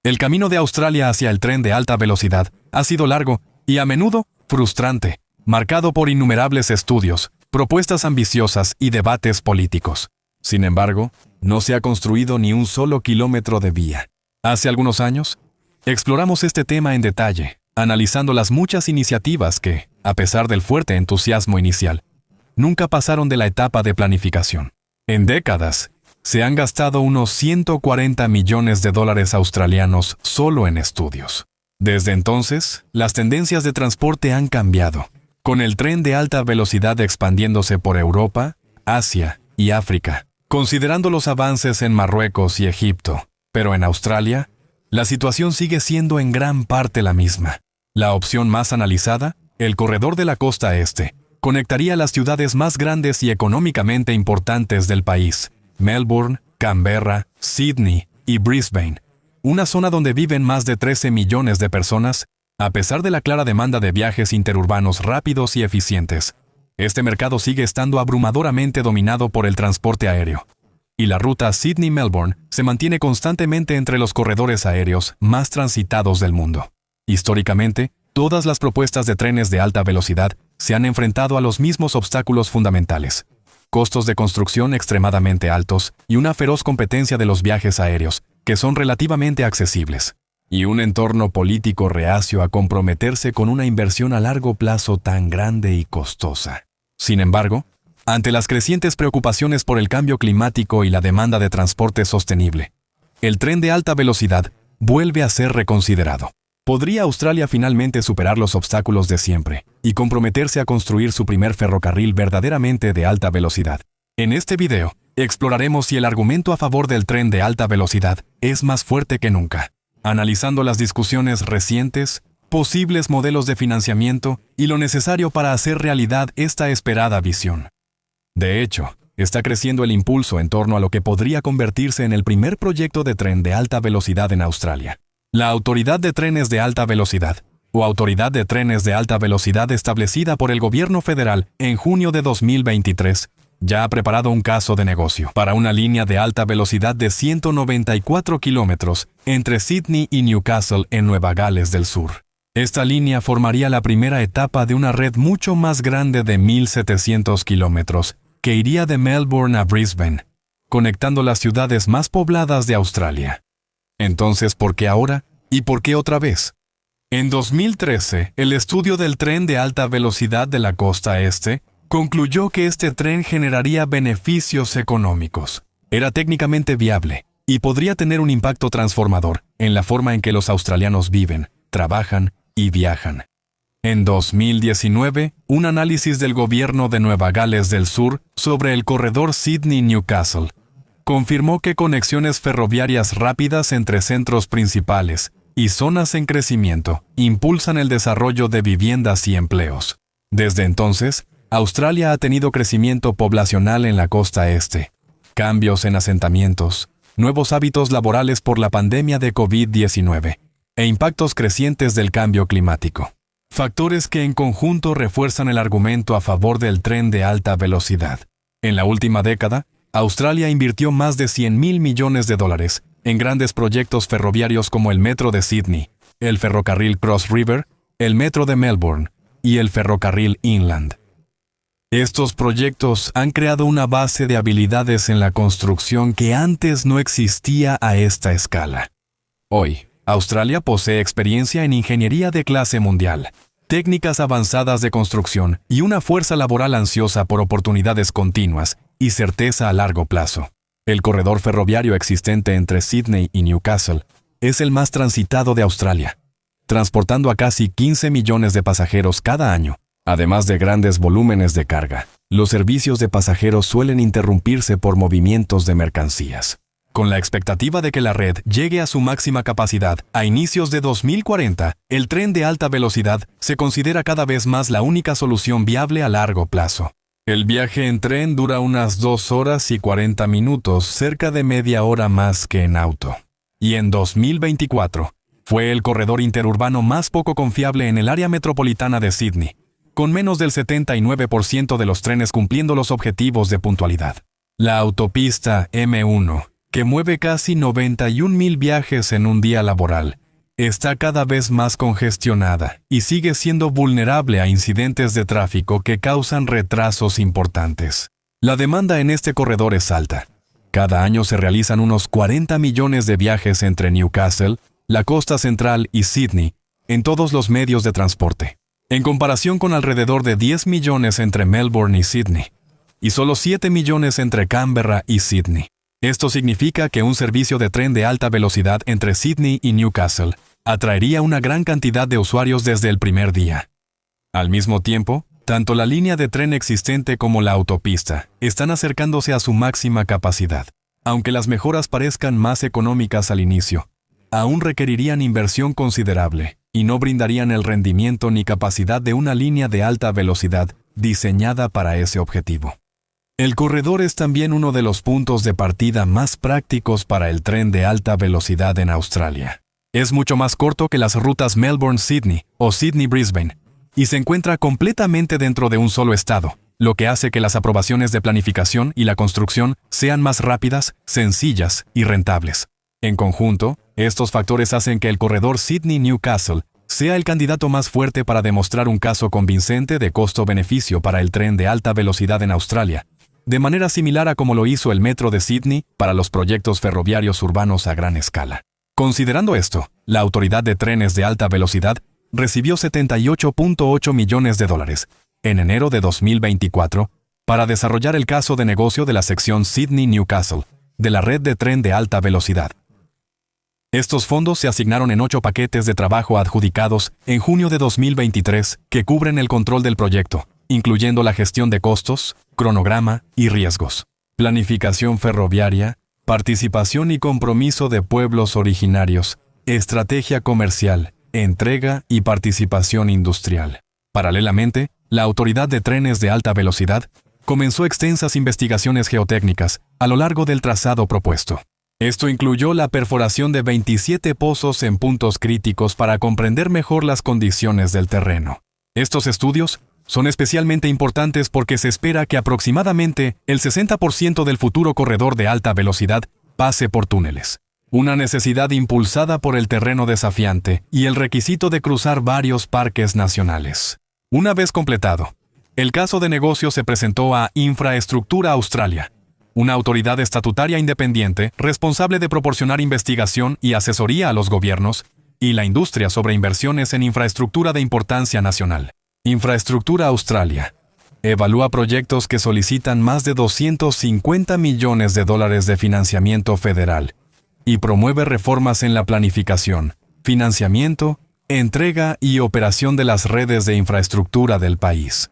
El camino de Australia hacia el tren de alta velocidad ha sido largo y a menudo frustrante, marcado por innumerables estudios, propuestas ambiciosas y debates políticos. Sin embargo, no se ha construido ni un solo kilómetro de vía. Hace algunos años, exploramos este tema en detalle, analizando las muchas iniciativas que, a pesar del fuerte entusiasmo inicial, nunca pasaron de la etapa de planificación. En décadas, se han gastado unos 140 millones de dólares australianos solo en estudios. Desde entonces, las tendencias de transporte han cambiado, con el tren de alta velocidad expandiéndose por Europa, Asia y África, considerando los avances en Marruecos y Egipto. Pero en Australia, la situación sigue siendo en gran parte la misma. La opción más analizada, el corredor de la costa este, conectaría las ciudades más grandes y económicamente importantes del país: Melbourne, Canberra, Sydney y Brisbane, una zona donde viven más de 13 millones de personas. A pesar de la clara demanda de viajes interurbanos rápidos y eficientes, este mercado sigue estando abrumadoramente dominado por el transporte aéreo, y la ruta Sydney-Melbourne se mantiene constantemente entre los corredores aéreos más transitados del mundo. Históricamente, todas las propuestas de trenes de alta velocidad se han enfrentado a los mismos obstáculos fundamentales: costos de construcción extremadamente altos y una feroz competencia de los viajes aéreos, que son relativamente accesibles, y un entorno político reacio a comprometerse con una inversión a largo plazo tan grande y costosa. Sin embargo, ante las crecientes preocupaciones por el cambio climático y la demanda de transporte sostenible, el tren de alta velocidad vuelve a ser reconsiderado. ¿Podría Australia finalmente superar los obstáculos de siempre y comprometerse a construir su primer ferrocarril verdaderamente de alta velocidad? En este video, exploraremos si el argumento a favor del tren de alta velocidad es más fuerte que nunca, analizando las discusiones recientes, posibles modelos de financiamiento y lo necesario para hacer realidad esta esperada visión. De hecho, está creciendo el impulso en torno a lo que podría convertirse en el primer proyecto de tren de alta velocidad en Australia. La Autoridad de Trenes de Alta Velocidad, o Autoridad de Trenes de Alta Velocidad establecida por el gobierno federal en junio de 2023, ya ha preparado un caso de negocio para una línea de alta velocidad de 194 kilómetros entre Sydney y Newcastle en Nueva Gales del Sur. Esta línea formaría la primera etapa de una red mucho más grande de 1.700 kilómetros que iría de Melbourne a Brisbane, conectando las ciudades más pobladas de Australia. Entonces, ¿por qué ahora? ¿Y por qué otra vez? En 2013, el estudio del tren de alta velocidad de la costa este concluyó que este tren generaría beneficios económicos. Era técnicamente viable y podría tener un impacto transformador en la forma en que los australianos viven, trabajan y viajan. En 2019, un análisis del gobierno de Nueva Gales del Sur sobre el corredor Sydney-Newcastle confirmó que conexiones ferroviarias rápidas entre centros principales y zonas en crecimiento impulsan el desarrollo de viviendas y empleos. Desde entonces, Australia ha tenido crecimiento poblacional en la costa este, cambios en asentamientos, nuevos hábitos laborales por la pandemia de COVID-19 e impactos crecientes del cambio climático. Factores que en conjunto refuerzan el argumento a favor del tren de alta velocidad. En la última década, Australia invirtió más de 100.000 millones de dólares en grandes proyectos ferroviarios como el Metro de Sydney, el ferrocarril Cross River, el Metro de Melbourne y el ferrocarril Inland. Estos proyectos han creado una base de habilidades en la construcción que antes no existía a esta escala. Hoy, Australia posee experiencia en ingeniería de clase mundial, técnicas avanzadas de construcción y una fuerza laboral ansiosa por oportunidades continuas y certeza a largo plazo. El corredor ferroviario existente entre Sydney y Newcastle es el más transitado de Australia, transportando a casi 15 millones de pasajeros cada año. Además de grandes volúmenes de carga, los servicios de pasajeros suelen interrumpirse por movimientos de mercancías. Con la expectativa de que la red llegue a su máxima capacidad a inicios de 2040, el tren de alta velocidad se considera cada vez más la única solución viable a largo plazo. El viaje en tren dura unas 2 horas y 40 minutos, cerca de media hora más que en auto. Y en 2024, fue el corredor interurbano más poco confiable en el área metropolitana de Sydney, con menos del 79% de los trenes cumpliendo los objetivos de puntualidad. La autopista M1 que mueve casi 91.000 viajes en un día laboral, está cada vez más congestionada y sigue siendo vulnerable a incidentes de tráfico que causan retrasos importantes. La demanda en este corredor es alta. Cada año se realizan unos 40 millones de viajes entre Newcastle, la costa central y Sydney, en todos los medios de transporte, en comparación con alrededor de 10 millones entre Melbourne y Sydney, y solo 7 millones entre Canberra y Sydney. Esto significa que un servicio de tren de alta velocidad entre Sydney y Newcastle atraería una gran cantidad de usuarios desde el primer día. Al mismo tiempo, tanto la línea de tren existente como la autopista están acercándose a su máxima capacidad. Aunque las mejoras parezcan más económicas al inicio, aún requerirían inversión considerable y no brindarían el rendimiento ni capacidad de una línea de alta velocidad diseñada para ese objetivo. El corredor es también uno de los puntos de partida más prácticos para el tren de alta velocidad en Australia. Es mucho más corto que las rutas Melbourne-Sydney o Sydney-Brisbane y se encuentra completamente dentro de un solo estado, lo que hace que las aprobaciones de planificación y la construcción sean más rápidas, sencillas y rentables. En conjunto, estos factores hacen que el corredor Sydney-Newcastle sea el candidato más fuerte para demostrar un caso convincente de costo-beneficio para el tren de alta velocidad en Australia, de manera similar a como lo hizo el Metro de Sydney para los proyectos ferroviarios urbanos a gran escala. Considerando esto, la Autoridad de Trenes de Alta Velocidad recibió $78.8 millones en enero de 2024 para desarrollar el caso de negocio de la sección Sydney-Newcastle de la red de tren de alta velocidad. Estos fondos se asignaron en 8 paquetes de trabajo adjudicados en junio de 2023 que cubren el control del proyecto, incluyendo la gestión de costos, cronograma y riesgos, planificación ferroviaria, participación y compromiso de pueblos originarios, estrategia comercial, entrega y participación industrial. Paralelamente, la Autoridad de Trenes de Alta Velocidad comenzó extensas investigaciones geotécnicas a lo largo del trazado propuesto. Esto incluyó la perforación de 27 pozos en puntos críticos para comprender mejor las condiciones del terreno. Estos estudios son especialmente importantes porque se espera que aproximadamente el 60% del futuro corredor de alta velocidad pase por túneles. Una necesidad impulsada por el terreno desafiante y el requisito de cruzar varios parques nacionales. Una vez completado, el caso de negocio se presentó a Infraestructura Australia, una autoridad estatutaria independiente responsable de proporcionar investigación y asesoría a los gobiernos y la industria sobre inversiones en infraestructura de importancia nacional. Infraestructura Australia evalúa proyectos que solicitan más de $250 millones de financiamiento federal y promueve reformas en la planificación, financiamiento, entrega y operación de las redes de infraestructura del país.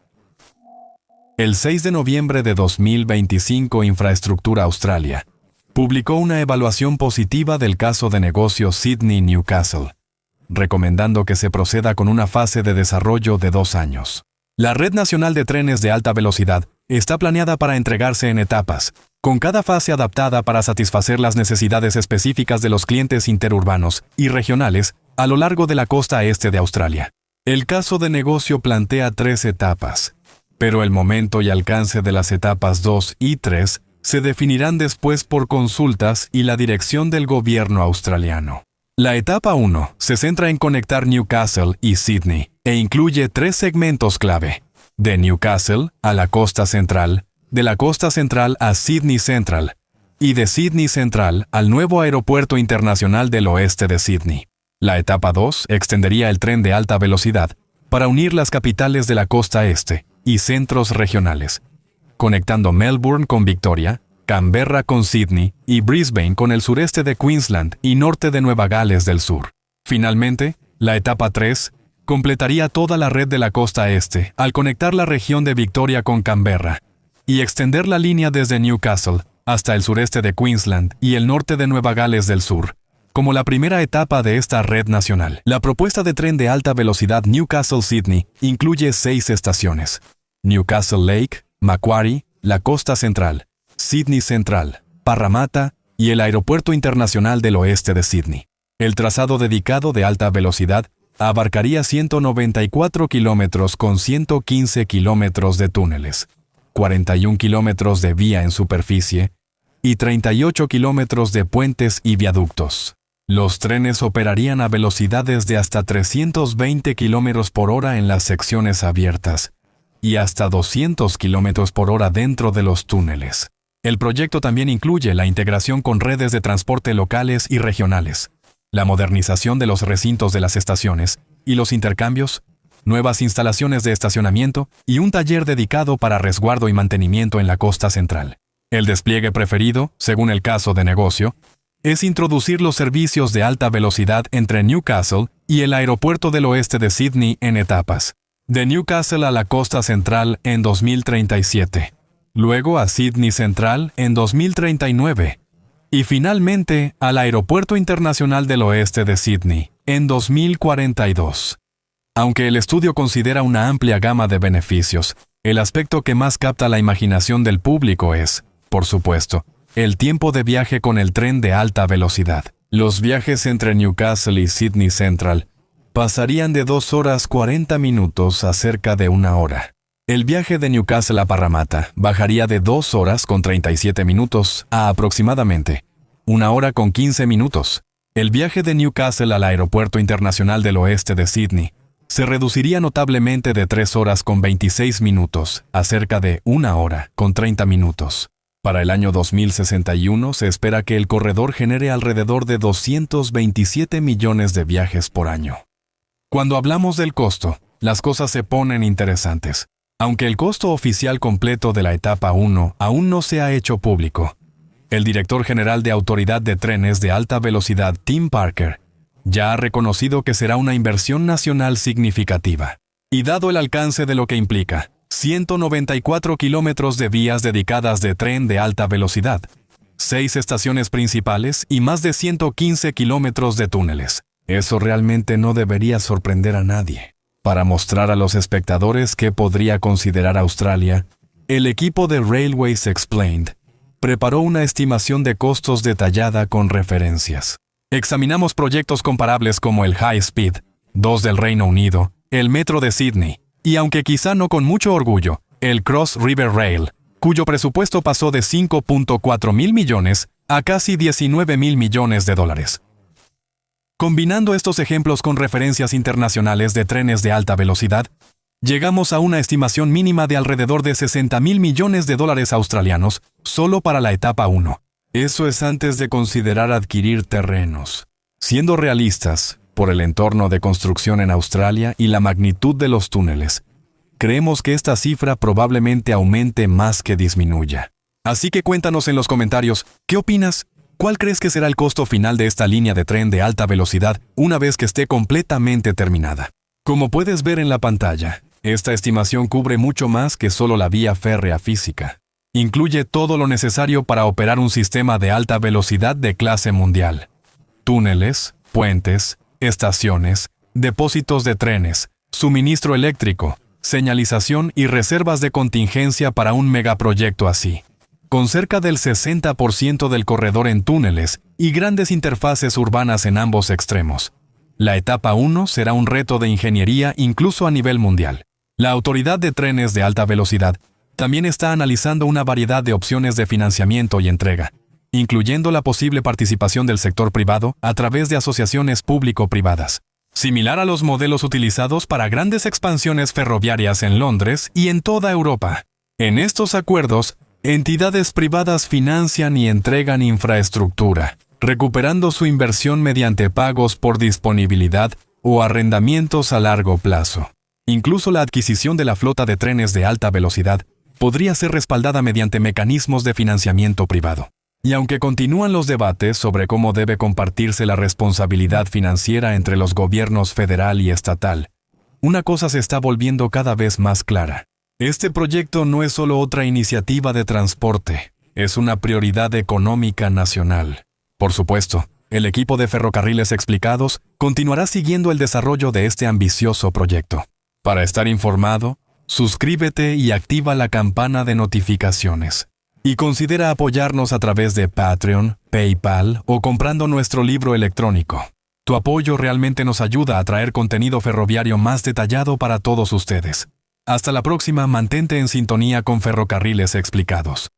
El 6 de noviembre de 2025, Infraestructura Australia publicó una evaluación positiva del caso de negocio Sydney-Newcastle, recomendando que se proceda con una fase de desarrollo de 2 años. La Red Nacional de Trenes de Alta Velocidad está planeada para entregarse en etapas, con cada fase adaptada para satisfacer las necesidades específicas de los clientes interurbanos y regionales a lo largo de la costa este de Australia. El caso de negocio plantea 3 etapas, pero el momento y alcance de las etapas 2 y 3 se definirán después por consultas y la dirección del gobierno australiano. La etapa 1 se centra en conectar Newcastle y Sydney e incluye 3 segmentos clave: de Newcastle a la costa central, de la costa central a Sydney Central y de Sydney Central al nuevo aeropuerto internacional del oeste de Sydney. La etapa 2 extendería el tren de alta velocidad para unir las capitales de la costa este y centros regionales, conectando Melbourne con Victoria, Canberra con Sydney y Brisbane con el sureste de Queensland y norte de Nueva Gales del Sur. Finalmente, la etapa 3 completaría toda la red de la costa este al conectar la región de Victoria con Canberra y extender la línea desde Newcastle hasta el sureste de Queensland y el norte de Nueva Gales del Sur, como la primera etapa de esta red nacional. La propuesta de tren de alta velocidad Newcastle-Sydney incluye 6 estaciones: Newcastle Lake, Macquarie, la Costa Central, Sydney Central, Parramatta y el Aeropuerto Internacional del Oeste de Sydney. El trazado dedicado de alta velocidad abarcaría 194 kilómetros con 115 kilómetros de túneles, 41 kilómetros de vía en superficie y 38 kilómetros de puentes y viaductos. Los trenes operarían a velocidades de hasta 320 kilómetros por hora en las secciones abiertas y hasta 200 kilómetros por hora dentro de los túneles. El proyecto también incluye la integración con redes de transporte locales y regionales, la modernización de los recintos de las estaciones y los intercambios, nuevas instalaciones de estacionamiento y un taller dedicado para resguardo y mantenimiento en la costa central. El despliegue preferido, según el caso de negocio, es introducir los servicios de alta velocidad entre Newcastle y el aeropuerto del oeste de Sydney en etapas. De Newcastle a la costa central en 2037, luego a Sydney Central en 2039 y finalmente al aeropuerto internacional del oeste de Sydney en 2042. Aunque el estudio considera una amplia gama de beneficios, el aspecto que más capta la imaginación del público es, por supuesto, el tiempo de viaje con el tren de alta velocidad. Los viajes entre Newcastle y Sydney Central pasarían de 2 horas 40 minutos a cerca de 1 hora. El viaje de Newcastle a Parramatta bajaría de 2 horas con 37 minutos a aproximadamente 1 hora con 15 minutos. El viaje de Newcastle al Aeropuerto Internacional del Oeste de Sydney se reduciría notablemente de 3 horas con 26 minutos a cerca de 1 hora con 30 minutos. Para el año 2061 se espera que el corredor genere alrededor de 227 millones de viajes por año. Cuando hablamos del costo, las cosas se ponen interesantes. Aunque el costo oficial completo de la etapa 1 aún no se ha hecho público, el director general de Autoridad de Trenes de Alta Velocidad, Tim Parker, ya ha reconocido que será una inversión nacional significativa. Y dado el alcance de lo que implica, 194 kilómetros de vías dedicadas de tren de alta velocidad, 6 estaciones principales y más de 115 kilómetros de túneles. Eso realmente no debería sorprender a nadie. Para mostrar a los espectadores qué podría considerar Australia, el equipo de Railways Explained preparó una estimación de costos detallada con referencias. Examinamos proyectos comparables como el High Speed 2 del Reino Unido, el Metro de Sydney, y aunque quizá no con mucho orgullo, el Cross River Rail, cuyo presupuesto pasó de 5.4 mil millones a casi 19 mil millones de dólares. Combinando estos ejemplos con referencias internacionales de trenes de alta velocidad, llegamos a una estimación mínima de alrededor de 60 mil millones de dólares australianos solo para la etapa 1. Eso es antes de considerar adquirir terrenos. Siendo realistas, por el entorno de construcción en Australia y la magnitud de los túneles, creemos que esta cifra probablemente aumente más que disminuya. Así que cuéntanos en los comentarios, ¿qué opinas? ¿Cuál crees que será el costo final de esta línea de tren de alta velocidad una vez que esté completamente terminada? Como puedes ver en la pantalla, esta estimación cubre mucho más que solo la vía férrea física. Incluye todo lo necesario para operar un sistema de alta velocidad de clase mundial. Túneles, puentes, estaciones, depósitos de trenes, suministro eléctrico, señalización y reservas de contingencia para un megaproyecto así. Con cerca del 60% del corredor en túneles y grandes interfaces urbanas en ambos extremos. La etapa 1 será un reto de ingeniería incluso a nivel mundial. La Autoridad de Trenes de Alta Velocidad también está analizando una variedad de opciones de financiamiento y entrega, incluyendo la posible participación del sector privado a través de asociaciones público-privadas, similar a los modelos utilizados para grandes expansiones ferroviarias en Londres y en toda Europa. En estos acuerdos, entidades privadas financian y entregan infraestructura, recuperando su inversión mediante pagos por disponibilidad o arrendamientos a largo plazo. Incluso la adquisición de la flota de trenes de alta velocidad podría ser respaldada mediante mecanismos de financiamiento privado. Y aunque continúan los debates sobre cómo debe compartirse la responsabilidad financiera entre los gobiernos federal y estatal, una cosa se está volviendo cada vez más clara. Este proyecto no es solo otra iniciativa de transporte, es una prioridad económica nacional. Por supuesto, el equipo de Ferrocarriles Explicados continuará siguiendo el desarrollo de este ambicioso proyecto. Para estar informado, suscríbete y activa la campana de notificaciones. Y considera apoyarnos a través de Patreon, PayPal o comprando nuestro libro electrónico. Tu apoyo realmente nos ayuda a traer contenido ferroviario más detallado para todos ustedes. Hasta la próxima, mantente en sintonía con Ferrocarriles Explicados.